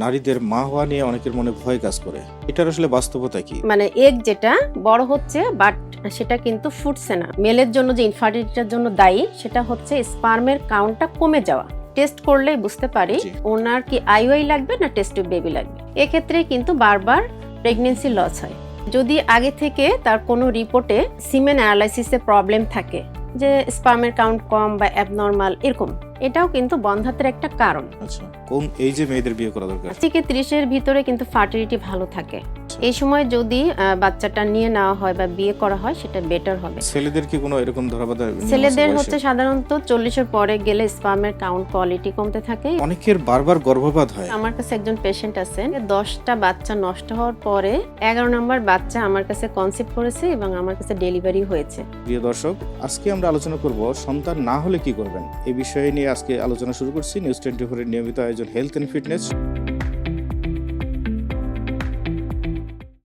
নারীদের মা হওয়া নিয়ে অনেকের মনে ভয় কাজ করে, এটার আসলে বাস্তবতা কি? মানে এগ যেটা বড় হচ্ছে বাট সেটা কিন্তু ফুটছে না। মেলের জন্য যে ইনফার্টিলিটির জন্য দায়ী সেটা হচ্ছে স্পার্মের কাউন্টটা কমে যাওয়া। টেস্ট করলেই বুঝতে পারি জি। ওনার কি আইওআই লাগবে না টেস্ট টিউব বেবি লাগবে। এক্ষেত্রে কিন্তু বারবার প্রেগনেন্সি লস হয়। যদি আগে থেকে তার কোনো রিপোর্টে সিমেন অ্যানালাইসিসে প্রবলেম থাকে, যে স্পার্মের কাউন্ট কম বা অ্যাবনর্মাল এরকম, এটাও কিন্তু বন্ধ্যাত্বের একটা কারণ। আচ্ছা, কোন এই যে মেয়েদের বিয়ে করা দরকার? থেকে 30-এর ভিতরে কিন্তু ফার্টিলিটি ভালো থাকে। এই সময় যদি বাচ্চাটা নিয়ে নেওয়া হয় বা বিয়ে করা হয় সেটা বেটার হবে। ছেলেদের কি কোনো এরকম ধরাবাধা নিয়ম আছে ছেলেদের বয়সে? হচ্ছে সাধারণত 40-এর পরে গেলে স্পার্মের কাউন্ট কোয়ালিটি কমতে থাকে। অনেকের বারবার গর্ভপাত হয়। আমার কাছে একজন পেশেন্ট আছেন, 10টা বাচ্চা নষ্ট হওয়ার পরে 11 নম্বর বাচ্চা আমার কাছে কনসিভ করেছে এবং আমার কাছে ডেলিভারি হয়েছে। প্রিয় দর্শক, আজকে আমরা আলোচনা করব সন্তান না হলে কি করবেন। এই বিষয়ে নিয়ে আজকে আলোচনা শুরু করছি নিউজ 24 এর নিয়মিত আয়োজন হেলথ এন্ড ফিটনেস।